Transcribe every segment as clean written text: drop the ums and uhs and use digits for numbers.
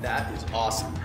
That is awesome.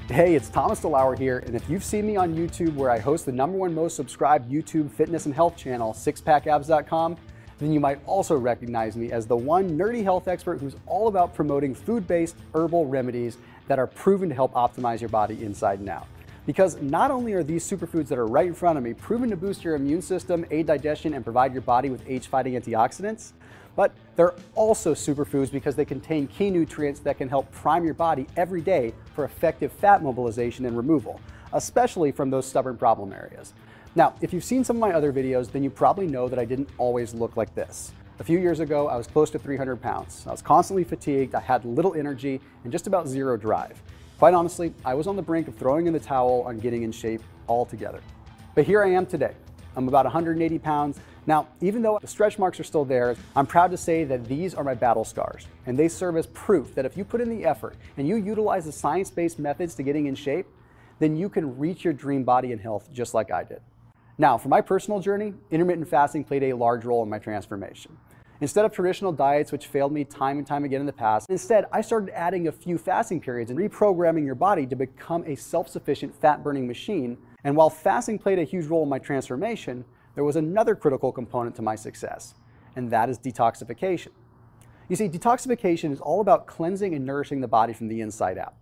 Hey, it's Thomas DeLauer here, and if you've seen me on YouTube where I host the #1 most subscribed YouTube fitness and health channel, SixPackAbs.com, then you might also recognize me as the one nerdy health expert who's all about promoting food-based herbal remedies that are proven to help optimize your body inside and out. Because not only are these superfoods that are right in front of me proven to boost your immune system, aid digestion, and provide your body with age-fighting antioxidants, but they're also superfoods because they contain key nutrients that can help prime your body every day for effective fat mobilization and removal, especially from those stubborn problem areas. Now, if you've seen some of my other videos, then you probably know that I didn't always look like this. A few years ago, I was close to 300 pounds. I was constantly fatigued, I had little energy, and just about zero drive. Quite honestly, I was on the brink of throwing in the towel on getting in shape altogether. But here I am today. I'm about 180 pounds. Now, even though the stretch marks are still there, I'm proud to say that these are my battle scars, and they serve as proof that if you put in the effort and you utilize the science-based methods to getting in shape, then you can reach your dream body and health just like I did. Now, for my personal journey, intermittent fasting played a large role in my transformation. Instead of traditional diets, which failed me time and time again in the past, instead, I started adding a few fasting periods and reprogramming your body to become a self-sufficient fat-burning machine. And while fasting played a huge role in my transformation, there was another critical component to my success, and that is detoxification. You see, detoxification is all about cleansing and nourishing the body from the inside out.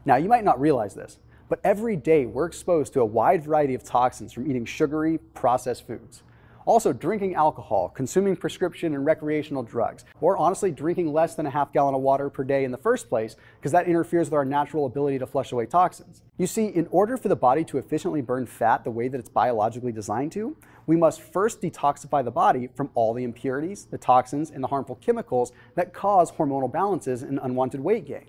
Now, you might not realize this, but every day we're exposed to a wide variety of toxins from eating sugary, processed foods. Also, drinking alcohol, consuming prescription and recreational drugs, or honestly drinking less than a half gallon of water per day in the first place, because that interferes with our natural ability to flush away toxins. You see, in order for the body to efficiently burn fat the way that it's biologically designed to, we must first detoxify the body from all the impurities, the toxins, and the harmful chemicals that cause hormonal imbalances and unwanted weight gain.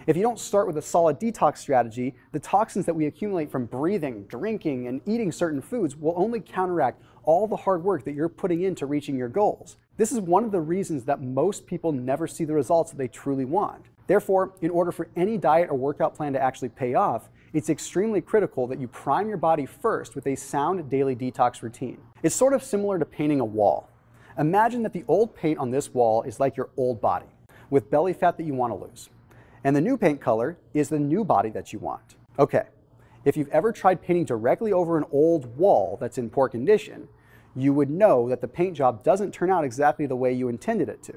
If you don't start with a solid detox strategy, the toxins that we accumulate from breathing, drinking, and eating certain foods will only counteract all the hard work that you're putting into reaching your goals. This is one of the reasons that most people never see the results that they truly want. Therefore, in order for any diet or workout plan to actually pay off, it's extremely critical that you prime your body first with a sound daily detox routine. It's sort of similar to painting a wall. Imagine that the old paint on this wall is like your old body, with belly fat that you want to lose. And the new paint color is the new body that you want. Okay, if you've ever tried painting directly over an old wall that's in poor condition, you would know that the paint job doesn't turn out exactly the way you intended it to.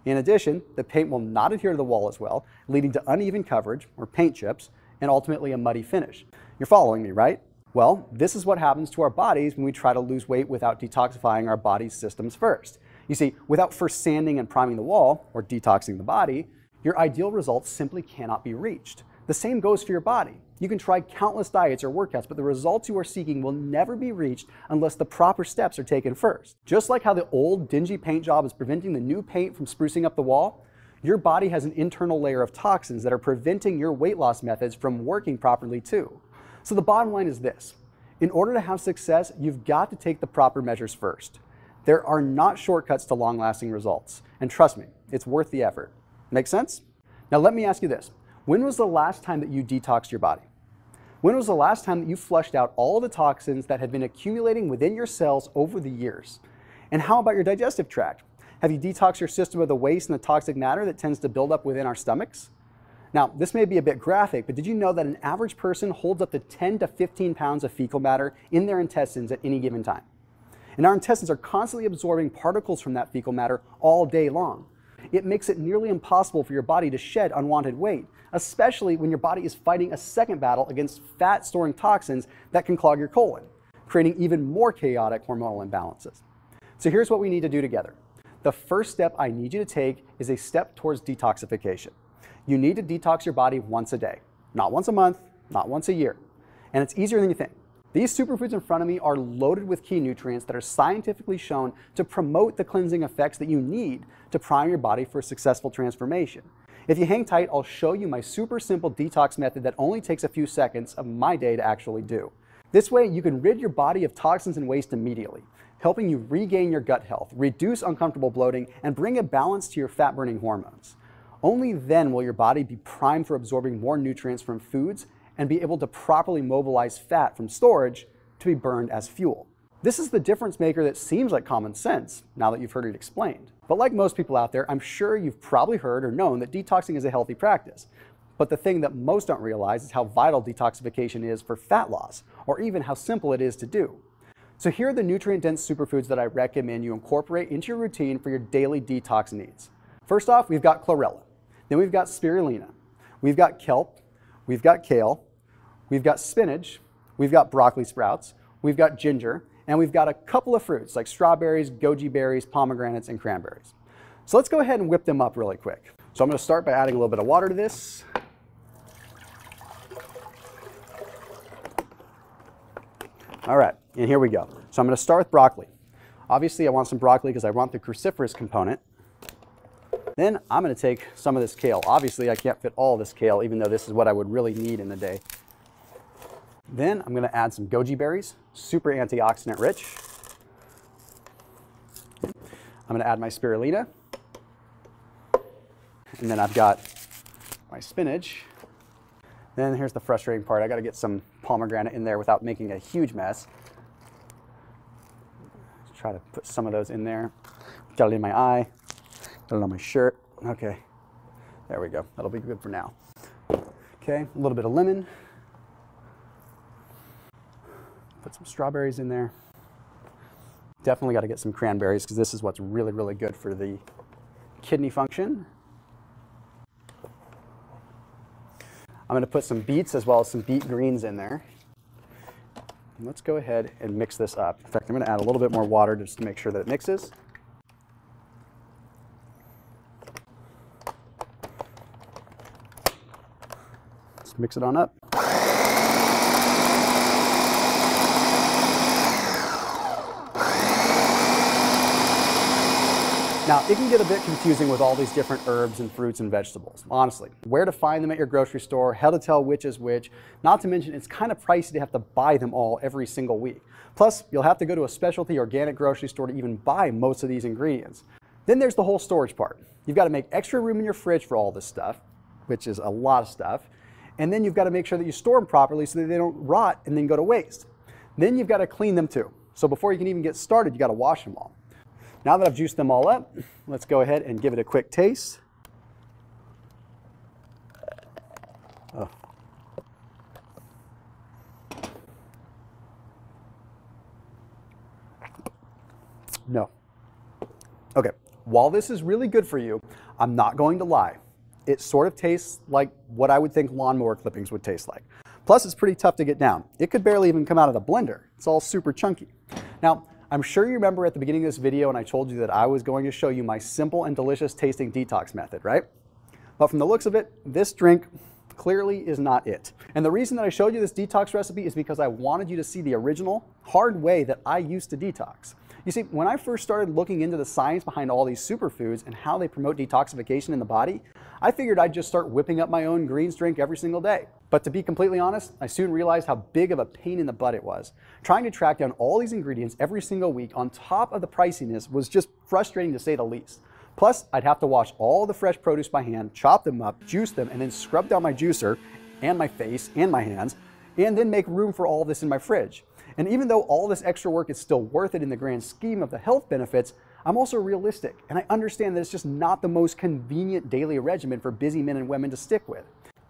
In addition, the paint will not adhere to the wall as well, leading to uneven coverage or paint chips, and ultimately a muddy finish. You're following me, right? Well, this is what happens to our bodies when we try to lose weight without detoxifying our body's systems first. You see, without first sanding and priming the wall, or detoxing the body, your ideal results simply cannot be reached. The same goes for your body. You can try countless diets or workouts, but the results you are seeking will never be reached unless the proper steps are taken first. Just like how the old dingy paint job is preventing the new paint from sprucing up the wall, your body has an internal layer of toxins that are preventing your weight loss methods from working properly too. So the bottom line is this: in order to have success, you've got to take the proper measures first. There are not shortcuts to long-lasting results, and trust me, it's worth the effort. Make sense? Now let me ask you this. When was the last time that you detoxed your body? When was the last time that you flushed out all the toxins that have been accumulating within your cells over the years? And how about your digestive tract? Have you detoxed your system of the waste and the toxic matter that tends to build up within our stomachs? Now, this may be a bit graphic, but did you know that an average person holds up to 10 to 15 pounds of fecal matter in their intestines at any given time? And our intestines are constantly absorbing particles from that fecal matter all day long. It makes it nearly impossible for your body to shed unwanted weight, especially when your body is fighting a second battle against fat-storing toxins that can clog your colon, creating even more chaotic hormonal imbalances. So here's what we need to do together. The first step I need you to take is a step towards detoxification. You need to detox your body once a day, not once a month, not once a year. And it's easier than you think. These superfoods in front of me are loaded with key nutrients that are scientifically shown to promote the cleansing effects that you need to prime your body for a successful transformation. If you hang tight, I'll show you my super simple detox method that only takes a few seconds of my day to actually do. This way, you can rid your body of toxins and waste immediately, helping you regain your gut health, reduce uncomfortable bloating, and bring a balance to your fat-burning hormones. Only then will your body be primed for absorbing more nutrients from foods and be able to properly mobilize fat from storage to be burned as fuel. This is the difference maker that seems like common sense now that you've heard it explained. But like most people out there, I'm sure you've probably heard or known that detoxing is a healthy practice. But the thing that most don't realize is how vital detoxification is for fat loss, or even how simple it is to do. So here are the nutrient-dense superfoods that I recommend you incorporate into your routine for your daily detox needs. First off, we've got chlorella. Then we've got spirulina. We've got kelp. We've got kale. We've got spinach. We've got broccoli sprouts. We've got ginger. And we've got a couple of fruits like strawberries, goji berries, pomegranates, and cranberries. So let's go ahead and whip them up really quick. So I'm going to start by adding a little bit of water to this. All right, and here we go. So I'm going to start with broccoli. Obviously, I want some broccoli because I want the cruciferous component. Then I'm going to take some of this kale. Obviously, I can't fit all this kale, even though this is what I would really need in the day. Then I'm going to add some goji berries, super antioxidant rich. I'm going to add my spirulina. And then I've got my spinach. Then here's the frustrating part. I got to get some pomegranate in there without making a huge mess. Try to put some of those in there. Got it in my eye. Got it on my shirt. Okay, there we go. That'll be good for now. Okay, a little bit of lemon. Put some strawberries in there. Definitely got to get some cranberries because this is what's really, really good for the kidney function. I'm going to put some beets as well as some beet greens in there. And let's go ahead and mix this up. In fact, I'm going to add a little bit more water just to make sure that it mixes. Let's mix it on up. Now, it can get a bit confusing with all these different herbs and fruits and vegetables, honestly. Where to find them at your grocery store, how to tell which is which, not to mention it's kind of pricey to have to buy them all every single week. Plus, you'll have to go to a specialty organic grocery store to even buy most of these ingredients. Then there's the whole storage part. You've got to make extra room in your fridge for all this stuff, which is a lot of stuff. And then you've got to make sure that you store them properly so that they don't rot and then go to waste. Then you've got to clean them too. So before you can even get started, you got to wash them all. Now that I've juiced them all up, let's go ahead and give it a quick taste. Oh. No. Okay, while this is really good for you, I'm not going to lie. It sort of tastes like what I would think lawnmower clippings would taste like. Plus, it's pretty tough to get down. It could barely even come out of the blender. It's all super chunky. Now, I'm sure you remember at the beginning of this video when I told you that I was going to show you my simple and delicious tasting detox method, right? But from the looks of it, this drink clearly is not it. And the reason that I showed you this detox recipe is because I wanted you to see the original, hard way that I used to detox. You see, when I first started looking into the science behind all these superfoods and how they promote detoxification in the body, I figured I'd just start whipping up my own greens drink every single day. But to be completely honest, I soon realized how big of a pain in the butt it was. Trying to track down all these ingredients every single week on top of the priciness was just frustrating to say the least. Plus, I'd have to wash all the fresh produce by hand, chop them up, juice them, and then scrub down my juicer and my face and my hands, and then make room for all this in my fridge. And even though all this extra work is still worth it in the grand scheme of the health benefits, I'm also realistic, and I understand that it's just not the most convenient daily regimen for busy men and women to stick with.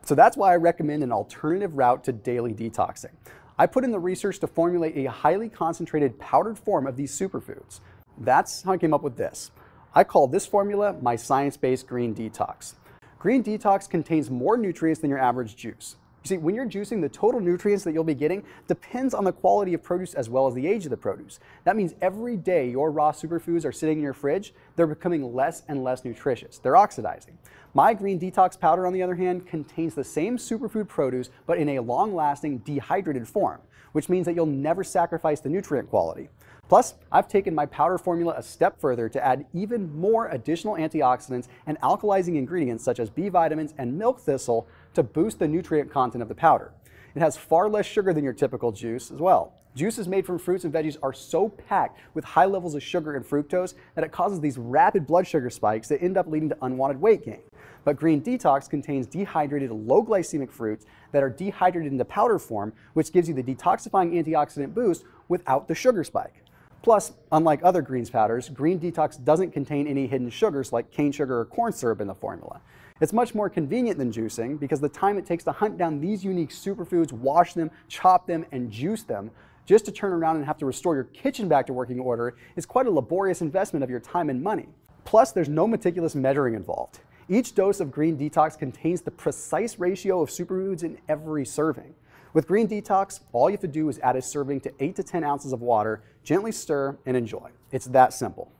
So that's why I recommend an alternative route to daily detoxing. I put in the research to formulate a highly concentrated powdered form of these superfoods. That's how I came up with this. I call this formula my science-based green detox. Green detox contains more nutrients than your average juice. You see, when you're juicing, the total nutrients that you'll be getting depends on the quality of produce as well as the age of the produce. That means every day your raw superfoods are sitting in your fridge, they're becoming less and less nutritious. They're oxidizing. My green detox powder, on the other hand, contains the same superfood produce, but in a long-lasting dehydrated form, which means that you'll never sacrifice the nutrient quality. Plus, I've taken my powder formula a step further to add even more additional antioxidants and alkalizing ingredients such as B vitamins and milk thistle to boost the nutrient content of the powder. It has far less sugar than your typical juice as well. Juices made from fruits and veggies are so packed with high levels of sugar and fructose that it causes these rapid blood sugar spikes that end up leading to unwanted weight gain. But Green Detox contains dehydrated low glycemic fruits that are dehydrated into powder form, which gives you the detoxifying antioxidant boost without the sugar spike. Plus, unlike other greens powders, Green Detox doesn't contain any hidden sugars like cane sugar or corn syrup in the formula. It's much more convenient than juicing because the time it takes to hunt down these unique superfoods, wash them, chop them, and juice them, just to turn around and have to restore your kitchen back to working order is quite a laborious investment of your time and money. Plus, there's no meticulous measuring involved. Each dose of Green Detox contains the precise ratio of superfoods in every serving. With Green Detox, all you have to do is add a serving to 8 to 10 ounces of water, gently stir, and enjoy. It's that simple.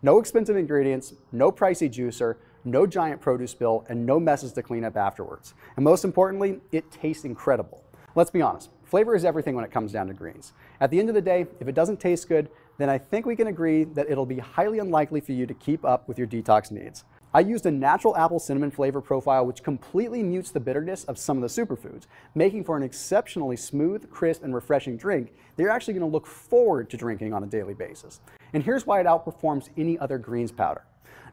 No expensive ingredients, no pricey juicer, no giant produce bill, and no messes to clean up afterwards. And most importantly, it tastes incredible. Let's be honest, flavor is everything when it comes down to greens. At the end of the day, if it doesn't taste good, then I think we can agree that it'll be highly unlikely for you to keep up with your detox needs. I used a natural apple cinnamon flavor profile which completely mutes the bitterness of some of the superfoods, making for an exceptionally smooth, crisp, and refreshing drink that you're actually going to look forward to drinking on a daily basis. And here's why it outperforms any other greens powder.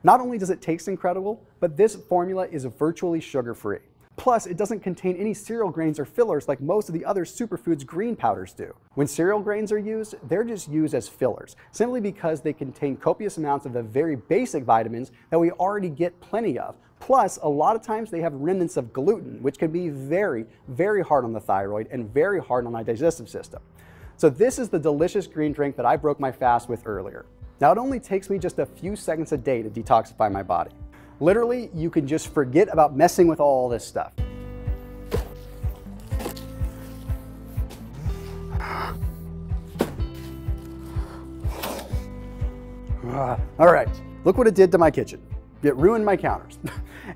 Not only does it taste incredible, but this formula is virtually sugar-free. Plus, it doesn't contain any cereal grains or fillers like most of the other superfoods green powders do. When cereal grains are used, they're just used as fillers, simply because they contain copious amounts of the very basic vitamins that we already get plenty of. Plus, a lot of times they have remnants of gluten, which can be very, very hard on the thyroid and very hard on our digestive system. So this is the delicious green drink that I broke my fast with earlier. Now, it only takes me just a few seconds a day to detoxify my body. Literally, you can just forget about messing with all this stuff. All right, look what it did to my kitchen. It ruined my counters.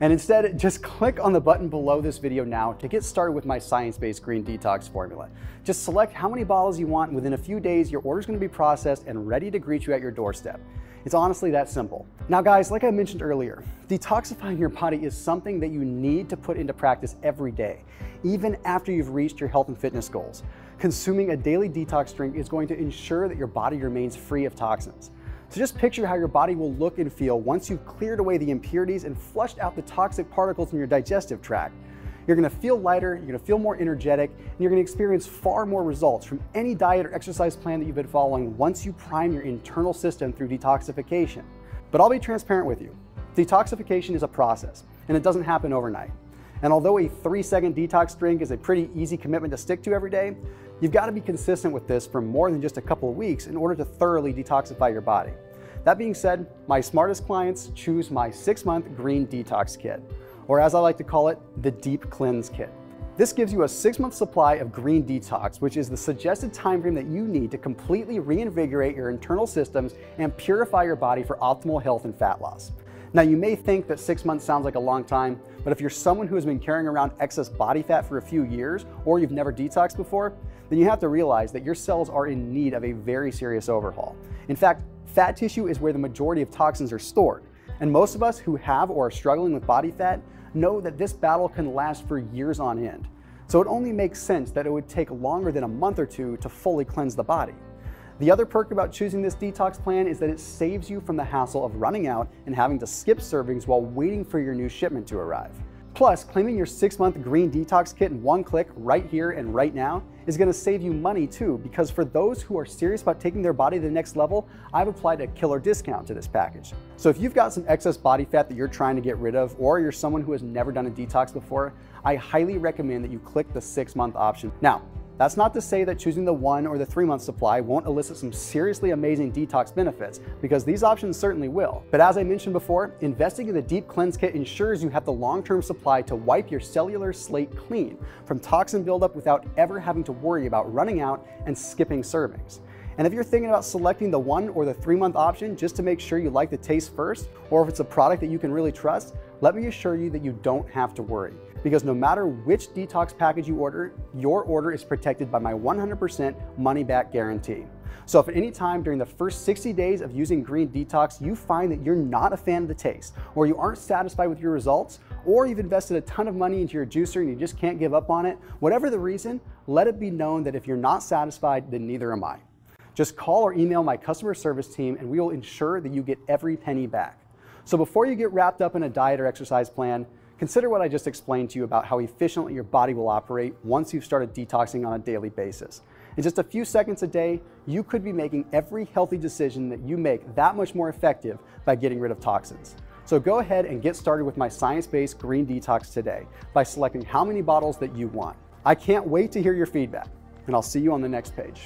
And instead, just click on the button below this video now to get started with my science-based green detox formula. Just select how many bottles you want, and within a few days, your order is going to be processed and ready to greet you at your doorstep. It's honestly that simple. Now guys, like I mentioned earlier, detoxifying your body is something that you need to put into practice every day, even after you've reached your health and fitness goals. Consuming a daily detox drink is going to ensure that your body remains free of toxins. So just picture how your body will look and feel once you've cleared away the impurities and flushed out the toxic particles in your digestive tract. You're going to feel lighter, you're going to feel more energetic, and you're going to experience far more results from any diet or exercise plan that you've been following once you prime your internal system through detoxification. But I'll be transparent with you. Detoxification is a process, and it doesn't happen overnight. And although a 3-second detox drink is a pretty easy commitment to stick to every day, you've got to be consistent with this for more than just a couple of weeks in order to thoroughly detoxify your body. That being said, my smartest clients choose my 6-month Green Detox Kit, or as I like to call it, the Deep Cleanse Kit. This gives you a 6-month supply of Green Detox, which is the suggested time frame that you need to completely reinvigorate your internal systems and purify your body for optimal health and fat loss. Now, you may think that 6 months sounds like a long time, but if you're someone who has been carrying around excess body fat for a few years, or you've never detoxed before, then you have to realize that your cells are in need of a very serious overhaul. In fact, fat tissue is where the majority of toxins are stored. And most of us who have or are struggling with body fat know that this battle can last for years on end. So it only makes sense that it would take longer than a month or two to fully cleanse the body. The other perk about choosing this detox plan is that it saves you from the hassle of running out and having to skip servings while waiting for your new shipment to arrive. Plus, claiming your 6-month Green Detox Kit in one click right here and right now is going to save you money too, because for those who are serious about taking their body to the next level, I've applied a killer discount to this package. So if you've got some excess body fat that you're trying to get rid of, or you're someone who has never done a detox before, I highly recommend that you click the 6-month option. Now, that's not to say that choosing the 1 or the 3-month supply won't elicit some seriously amazing detox benefits, because these options certainly will. But as I mentioned before, investing in the Deep Cleanse Kit ensures you have the long-term supply to wipe your cellular slate clean from toxin buildup without ever having to worry about running out and skipping servings. And if you're thinking about selecting the 1 or the 3-month option just to make sure you like the taste first, or if it's a product that you can really trust, let me assure you that you don't have to worry. Because no matter which detox package you order, your order is protected by my 100% money-back guarantee. So if at any time during the first 60 days of using Green Detox, you find that you're not a fan of the taste, or you aren't satisfied with your results, or you've invested a ton of money into your juicer and you just can't give up on it, whatever the reason, let it be known that if you're not satisfied, then neither am I. Just call or email my customer service team and we will ensure that you get every penny back. So before you get wrapped up in a diet or exercise plan, consider what I just explained to you about how efficiently your body will operate once you've started detoxing on a daily basis. In just a few seconds a day, you could be making every healthy decision that you make that much more effective by getting rid of toxins. So go ahead and get started with my science-based green detox today by selecting how many bottles that you want. I can't wait to hear your feedback, and I'll see you on the next page.